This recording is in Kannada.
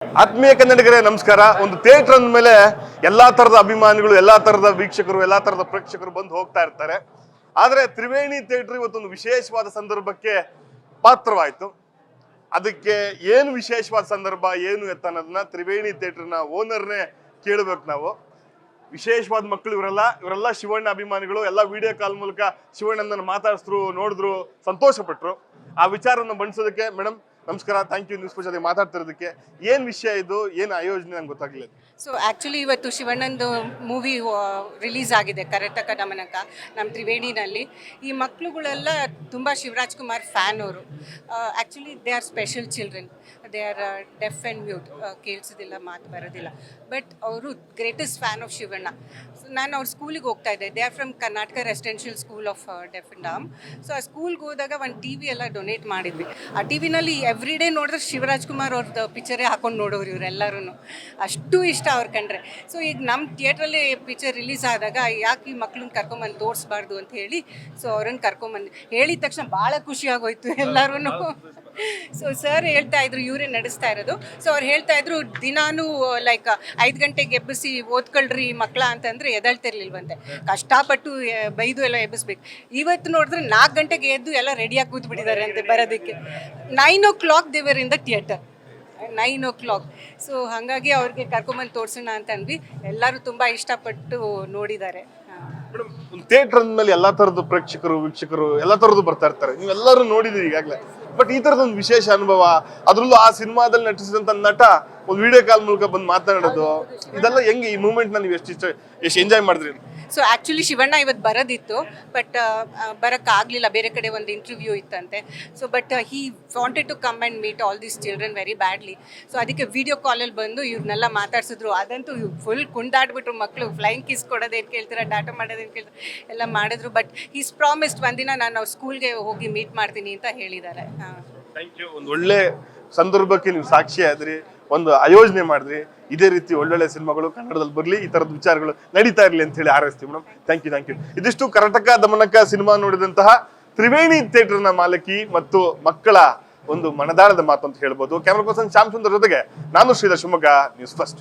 ಆತ್ಮೀಯ ಕನ್ನಡಿಗರೇ ನಮಸ್ಕಾರ. ಒಂದು ಥಿಯೇಟರ್ ಅಂದ ಮೇಲೆ ಎಲ್ಲಾ ತರದ ಅಭಿಮಾನಿಗಳು, ಎಲ್ಲಾ ತರದ ವೀಕ್ಷಕರು, ಎಲ್ಲಾ ತರದ ಪ್ರೇಕ್ಷಕರು ಬಂದು ಹೋಗ್ತಾ ಇರ್ತಾರೆ. ಆದ್ರೆ ತ್ರಿವೇಣಿ ಥಿಯೇಟರ್ ಇವತ್ತೊಂದು ವಿಶೇಷವಾದ ಸಂದರ್ಭಕ್ಕೆ ಪಾತ್ರವಾಯ್ತು. ಅದಕ್ಕೆ ಏನು ವಿಶೇಷವಾದ ಸಂದರ್ಭ, ಏನು ಎತ್ತ ಅನ್ನೋದನ್ನ ತ್ರಿವೇಣಿ ಥಿಯೇಟರ್ನ ಓನರ್ನೇ ಕೇಳಬೇಕು ನಾವು. ವಿಶೇಷವಾದ ಮಕ್ಕಳು ಇವರೆಲ್ಲ ಶಿವಣ್ಣ ಅಭಿಮಾನಿಗಳು. ಎಲ್ಲ ವಿಡಿಯೋ ಕಾಲ್ ಮೂಲಕ ಶಿವಣ್ಣನ ಮಾತಾಡಿಸಿದ್ರು, ನೋಡಿದ್ರು, ಸಂತೋಷ ಪಟ್ರು. ಆ ವಿಚಾರವನ್ನು ಬಣಿಸೋದಕ್ಕೆ ಮೇಡಮ್ ನಮಸ್ಕಾರ, ಥ್ಯಾಂಕ್ ಯು ನ್ಯೂಸ್ ಪೋಸ್ಟ್ ಜೊತೆ ಮಾತಾಡ್ತಿರೋದಕ್ಕೆ. ಏನು ವಿಷಯ ಇದು, ಏನು ಆಯೋಜನೆ ನಂಗೆ ಗೊತ್ತಾಗಲಿಲ್ಲ. ಸೊ ಆ್ಯಕ್ಚುಲಿ ಇವತ್ತು ಶಿವಣ್ಣಂದು ಮೂವಿ ರಿಲೀಸ್ ಆಗಿದೆ, ಕರೆತಕ ನಮನಕ, ನಮ್ಮ ತ್ರಿವೇಣಿನಲ್ಲಿ. ಈ ಮಕ್ಕಳುಗಳೆಲ್ಲ ತುಂಬ ಶಿವರಾಜ್ ಕುಮಾರ್ ಫ್ಯಾನ್ ಅವರು. Actually they are special children, they are deaf and mute, ಕೇಳಿಸೋದಿಲ್ಲ, ಮಾತು ಬರೋದಿಲ್ಲ. ಬಟ್ ಅವರು ಗ್ರೇಟೆಸ್ಟ್ ಫ್ಯಾನ್ ಆಫ್ ಶಿವಣ್ಣ. ನಾನು ಅವ್ರ ಸ್ಕೂಲಿಗೆ ಹೋಗ್ತಾ ಇದ್ದೆ. They are from Karnataka residential school of deaf and dumb. So ಆ ಸ್ಕೂಲ್ಗೆ ಹೋದಾಗ ಒಂದು ಟಿ ವಿ ಎಲ್ಲ ಡೊನೇಟ್ ಮಾಡಿದ್ವಿ. ಆ ಟಿ ವಿನಲ್ಲಿ ಎವ್ರಿ ಡೇ ನೋಡಿದ್ರೆ ಶಿವರಾಜ್ ಕುಮಾರ್ ಅವ್ರದ್ದು ಪಿಕ್ಚರೇ ಹಾಕೊಂಡು ನೋಡೋರು ಇವರೆಲ್ಲರೂ. ಅಷ್ಟು ಇಷ್ಟ ಅವ್ರು ಕಂಡ್ರೆ. ಸೊ ಈಗ ನಮ್ಮ ಥಿಯೇಟ್ರಲ್ಲಿ ಪಿಕ್ಚರ್ ರಿಲೀಸ್ ಆದಾಗ ಯಾಕೆ ಈ ಮಕ್ಳನ್ನ ಕರ್ಕೊಂಬಂದು ತೋರಿಸ್ಬಾರ್ದು ಅಂತ ಹೇಳಿ ಸೊ ಅವ್ರನ್ನ ಕರ್ಕೊಂಬಂದು ಹೇಳಿದ ತಕ್ಷಣ ಭಾಳ ಖುಷಿ ಆಗೋಯ್ತು ಎಲ್ಲರೂ. ಸೊ ಸರ್ ಹೇಳ್ತಾ ಇದ್ರು, ಇವರೇ ನಡೆಸ್ತಾ ಇರೋದು. ಸೊ ಅವ್ರು ಹೇಳ್ತಾ ಇದ್ರು, ದಿನಾನು ಲೈಕ್ 5 ಗಂಟೆಗೆ ಎಬ್ಬಿಸಿ ಓದ್ಕೊಳ್ರಿ ಮಕ್ಕಳ ಅಂತಂದ್ರೆ ಎದಳ್ತಿರ್ಲಿಲ್ವಂತೆ. ಕಷ್ಟಪಟ್ಟು ಬೈದು ಎಲ್ಲ ಎಬ್ಬಿಸ್ಬೇಕು. ಇವತ್ತು ನೋಡಿದ್ರೆ 4 ಗಂಟೆಗೆ ಎದ್ದು ಎಲ್ಲ ರೆಡಿಯಾಗಿ ಕೂತ್ಬಿಟ್ಟಿದ್ದಾರೆ ಅಂತೆ ಬರೋದಕ್ಕೆ. 9 o'clock ದೇವರ್ in the theatre, 9 o'clock. So ಹಾಗಾಗಿ ಅವ್ರಿಗೆ ಕರ್ಕೊಂಬಂದು ತೋರಿಸೋಣ ಅಂತಂದ್ವಿ. ಎಲ್ಲರೂ ತುಂಬ ಇಷ್ಟಪಟ್ಟು ನೋಡಿದ್ದಾರೆ. ಮೇಡಮ್, ಒಂದು ಥಿಯೇಟರ್ ಅಂದ್ಮೇಲೆ ಎಲ್ಲಾ ತರದ ಪ್ರೇಕ್ಷಕರು, ವೀಕ್ಷಕರು ಎಲ್ಲಾ ತರದ್ದು ಬರ್ತಾ ಇರ್ತಾರೆ. ನೀವೆಲ್ಲರೂ ನೋಡಿದಿರಿ ಈಗಾಗಲೇ. ಬಟ್ ಈ ತರದೊಂದು ವಿಶೇಷ ಅನುಭವ, ಅದ್ರಲ್ಲೂ ಆ ಸಿನಿಮಾದಲ್ಲಿ ನಟಿಸಿದಂತ ನಟ ಒಂದು ವಿಡಿಯೋ ಕಾಲ್ ಮೂಲಕ ಬಂದು ಮಾತನಾಡೋದು, ಇದೆಲ್ಲ ಹೆಂಗೆ? ಈ ಮೂಮೆಂಟ್ ನ ನೀವು ಎಷ್ಟು ಎಂಜಾಯ್ ಮಾಡಿದ್ರಿ? ಸೊ ಆ್ಯಕ್ಚುಲಿ ಶಿವಣ್ಣ ಇವತ್ತು ಬರೋದಿತ್ತು, ಬಟ್ ಬರೋಕ್ಕಾಗಲಿಲ್ಲ, ಬೇರೆ ಕಡೆ ಒಂದು ಇಂಟರ್ವ್ಯೂ ಇತ್ತಂತೆ. So but he wanted to come and meet all these children very badly. So ಅದಕ್ಕೆ ವಿಡಿಯೋ ಕಾಲಲ್ಲಿ ಬಂದು ಇವ್ರನ್ನೆಲ್ಲ ಮಾತಾಡ್ಸಿದ್ರು. ಅದಂತೂ ಫುಲ್ ಕುಂದಾಡ್ಬಿಟ್ರು ಮಕ್ಕಳು. ಫ್ಲೈಂಗ್ ಕಿಸ್ ಕೊಡೋದೇನು ಕೇಳ್ತೀರಾ, ಡಾಟಾ ಮಾಡೋದೇನು ಕೇಳ್ತಾರೆ, ಎಲ್ಲ ಮಾಡಿದ್ರು. ಬಟ್ ಈಸ್ ಪ್ರಾಮಿಸ್ಡ್ ಒಂದಿನ ನಾನು ಅವ್ರ ಸ್ಕೂಲ್ಗೆ ಹೋಗಿ ಮೀಟ್ ಮಾಡ್ತೀನಿ ಅಂತ ಹೇಳಿದ್ದಾರೆ. Thank you. ಒಂದು ಒಳ್ಳೆ ಸಂದರ್ಭಕ್ಕೆ ನೀವು ಸಾಕ್ಷಿ ಆದ್ರಿ, ಒಂದು ಆಯೋಜನೆ ಮಾಡಿದ್ರಿ. ಇದೇ ರೀತಿ ಒಳ್ಳೊಳ್ಳೆ ಸಿನಿಮಾಗಳು ಕನ್ನಡದಲ್ಲಿ ಬರಲಿ, ಈ ತರದ ವಿಚಾರಗಳು ನಡೀತಾ ಇರಲಿ ಅಂತ ಹೇಳಿ ಹಾರೈಸ್ತೀವಿ ಮೇಡಮ್. Thank you. ಇದಿಷ್ಟು ಕರ್ನಾಟಕ ದಮನಕ ಸಿನಿಮಾ ನೋಡಿದಂತಹ ತ್ರಿವೇಣಿ ಥಿಯೇಟರ್ನ ಮಾಲಕಿ ಮತ್ತು ಮಕ್ಕಳ ಒಂದು ಮನದಾಳದ ಮಾತು ಅಂತ ಹೇಳ್ಬೋದು. ಕ್ಯಾಮರಾ ಪರ್ಸನ್ ಶ್ಯಾಮ್ ಸುಂದರ್ ಜೊತೆಗೆ ನಾನು ಶ್ರೀಧರ್, ಶಿವಮೊಗ್ಗ ನ್ಯೂಸ್ ಫಸ್ಟ್.